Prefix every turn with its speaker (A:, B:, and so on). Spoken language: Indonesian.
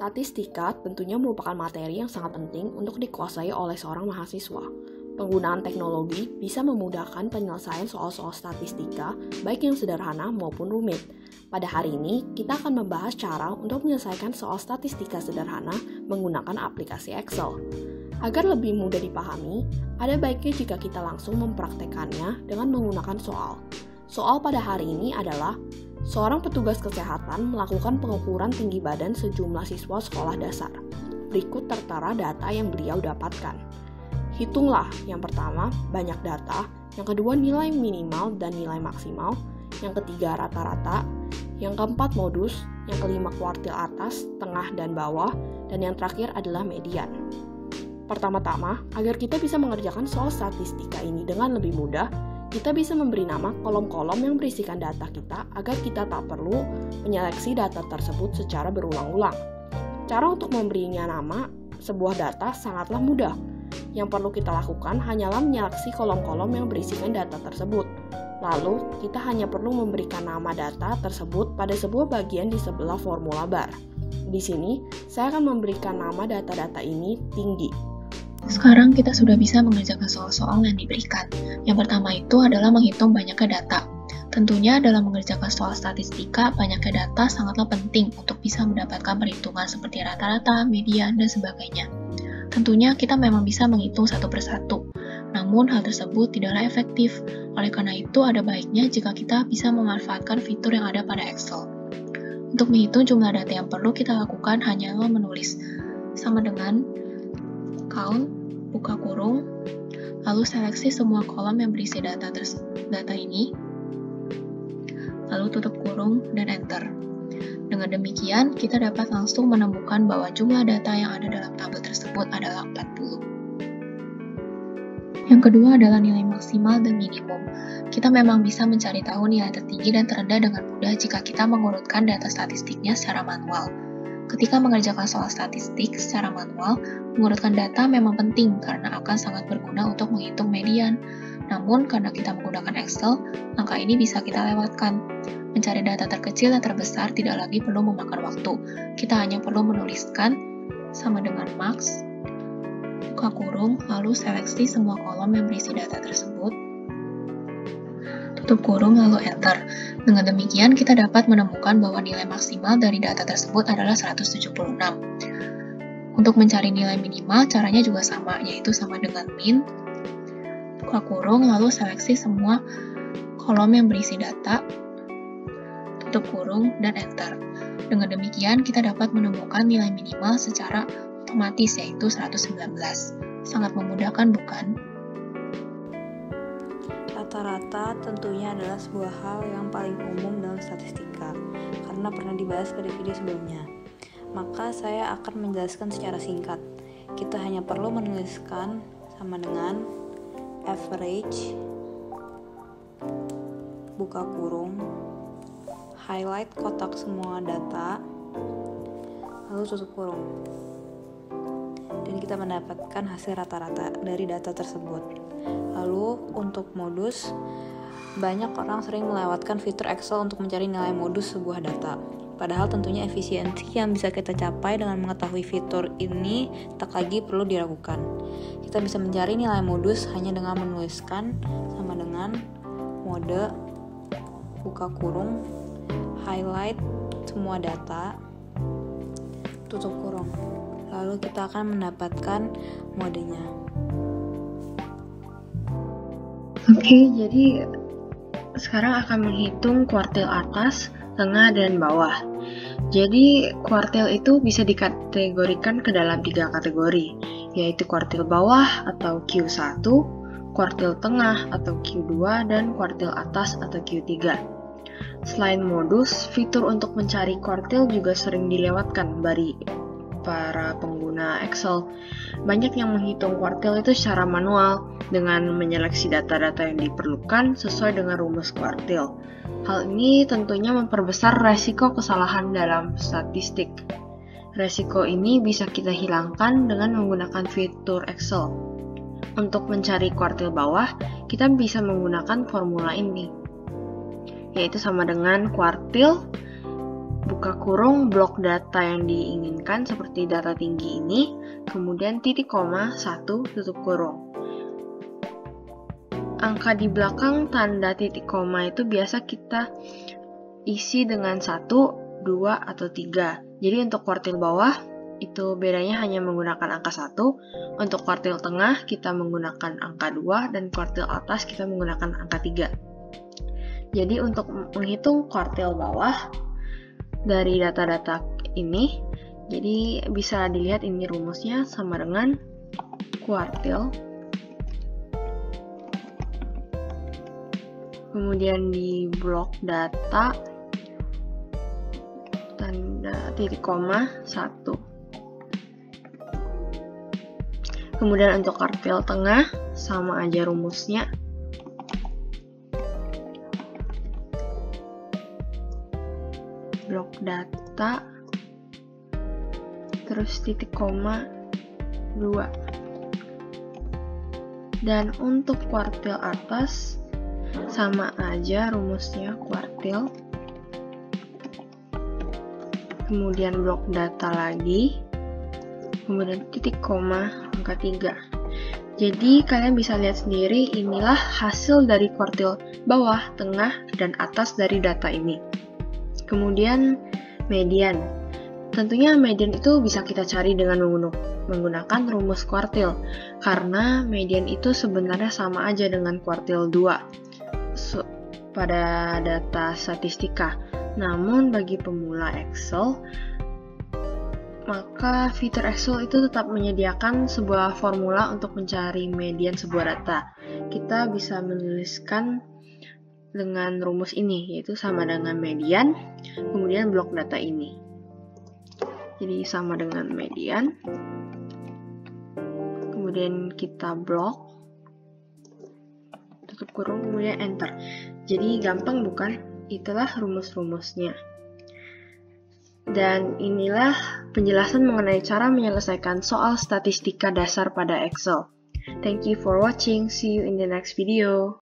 A: Statistika tentunya merupakan materi yang sangat penting untuk dikuasai oleh seorang mahasiswa. Penggunaan teknologi bisa memudahkan penyelesaian soal-soal statistika, baik yang sederhana maupun rumit. Pada hari ini, kita akan membahas cara untuk menyelesaikan soal statistika sederhana menggunakan aplikasi Excel. Agar lebih mudah dipahami, ada baiknya jika kita langsung mempraktekannya dengan menggunakan soal. Soal pada hari ini adalah seorang petugas kesehatan melakukan pengukuran tinggi badan sejumlah siswa sekolah dasar. Berikut tertera data yang beliau dapatkan. Hitunglah, yang pertama, banyak data, yang kedua nilai minimal dan nilai maksimal, yang ketiga rata-rata, yang keempat modus, yang kelima kuartil atas, tengah, dan bawah, dan yang terakhir adalah median. Pertama-tama, agar kita bisa mengerjakan soal statistika ini dengan lebih mudah, kita bisa memberi nama kolom-kolom yang berisikan data kita agar kita tak perlu menyeleksi data tersebut secara berulang-ulang. Cara untuk memberinya nama sebuah data sangatlah mudah. Yang perlu kita lakukan hanyalah menyeleksi kolom-kolom yang berisikan data tersebut. Lalu, kita hanya perlu memberikan nama data tersebut pada sebuah bagian di sebelah formula bar. Di sini, saya akan memberikan nama data-data ini tinggi.
B: Sekarang kita sudah bisa mengerjakan soal-soal yang diberikan. Yang pertama itu adalah menghitung banyaknya data. Tentunya dalam mengerjakan soal statistika, banyaknya data sangatlah penting untuk bisa mendapatkan perhitungan seperti rata-rata, median, dan sebagainya. Tentunya kita memang bisa menghitung satu persatu, namun hal tersebut tidaklah efektif. Oleh karena itu, ada baiknya jika kita bisa memanfaatkan fitur yang ada pada Excel. Untuk menghitung jumlah data yang perlu kita lakukan hanyalah menulis sama dengan count, buka kurung, lalu seleksi semua kolom yang berisi data ini, lalu tutup kurung dan enter. Dengan demikian, kita dapat langsung menemukan bahwa jumlah data yang ada dalam tabel tersebut adalah 40. Yang kedua adalah nilai maksimal dan minimum. Kita memang bisa mencari tahu nilai tertinggi dan terendah dengan mudah jika kita mengurutkan data statistiknya secara manual. Ketika mengerjakan soal statistik secara manual, mengurutkan data memang penting karena akan sangat berguna untuk menghitung median. Namun, karena kita menggunakan Excel, langkah ini bisa kita lewatkan. Mencari data terkecil dan terbesar tidak lagi perlu memakan waktu. Kita hanya perlu menuliskan sama dengan max, buka kurung, lalu seleksi semua kolom yang berisi data tersebut, tutup kurung, lalu enter. Dengan demikian, kita dapat menemukan bahwa nilai maksimal dari data tersebut adalah 176. Untuk mencari nilai minimal, caranya juga sama, yaitu sama dengan min, buka kurung, lalu seleksi semua kolom yang berisi data, tutup kurung, dan enter. Dengan demikian, kita dapat menemukan nilai minimal secara otomatis, yaitu 119. Sangat memudahkan, bukan?
C: Rata-rata tentunya adalah sebuah hal yang paling umum dalam statistika, karena pernah dibahas pada video sebelumnya. Maka saya akan menjelaskan secara singkat. Kita hanya perlu menuliskan sama dengan average, buka kurung, highlight kotak semua data, lalu tutup kurung. Dan kita mendapatkan hasil rata-rata dari data tersebut. Lalu untuk modus, banyak orang sering melewatkan fitur Excel untuk mencari nilai modus sebuah data. Padahal tentunya efisiensi yang bisa kita capai dengan mengetahui fitur ini tak lagi perlu diragukan. Kita bisa mencari nilai modus hanya dengan menuliskan sama dengan mode, buka kurung, highlight semua data, tutup kurung. Lalu kita akan mendapatkan modenya.
D: Oke, jadi sekarang akan menghitung kuartil atas, tengah, dan bawah. Jadi kuartil itu bisa dikategorikan ke dalam 3 kategori, yaitu kuartil bawah atau Q1, kuartil tengah atau Q2, dan kuartil atas atau Q3. Selain modus, fitur untuk mencari kuartil juga sering dilewatkan dari para pengguna Excel. Banyak yang menghitung kuartil itu secara manual dengan menyeleksi data-data yang diperlukan sesuai dengan rumus kuartil. Hal ini tentunya memperbesar resiko kesalahan dalam statistik. Resiko ini bisa kita hilangkan dengan menggunakan fitur Excel. Untuk mencari kuartil bawah, kita bisa menggunakan formula ini, yaitu sama dengan kuartil buka kurung blok data yang diinginkan seperti data tinggi ini, kemudian titik koma 1 tutup kurung. Angka di belakang tanda titik koma itu biasa kita isi dengan 1, 2, atau 3. Jadi untuk kuartil bawah itu bedanya hanya menggunakan angka 1, untuk kuartil tengah kita menggunakan angka 2, dan kuartil atas kita menggunakan angka 3. Jadi untuk menghitung kuartil bawah dari data-data ini, jadi bisa dilihat ini rumusnya sama dengan kuartil, kemudian di blok data tanda titik koma 1. Kemudian untuk kuartil tengah sama aja rumusnya, blok data terus titik koma 2. Dan untuk kuartil atas sama aja rumusnya, kuartil kemudian blok data lagi kemudian titik koma angka 3. Jadi kalian bisa lihat sendiri, inilah hasil dari kuartil bawah, tengah, dan atas dari data ini. Kemudian median. Tentunya median itu bisa kita cari dengan menggunakan rumus kuartil, karena median itu sebenarnya sama aja dengan kuartil 2 pada data statistika. Namun bagi pemula Excel, maka fitur Excel itu tetap menyediakan sebuah formula untuk mencari median sebuah data. Kita bisa menuliskan dengan rumus ini, yaitu sama dengan median, kemudian blok data ini. Jadi sama dengan median, kemudian kita blok, tutup kurung, kemudian enter. Jadi gampang bukan? Itulah rumus-rumusnya. Dan inilah penjelasan mengenai cara menyelesaikan soal statistika dasar pada Excel. Thank you for watching. See you in the next video.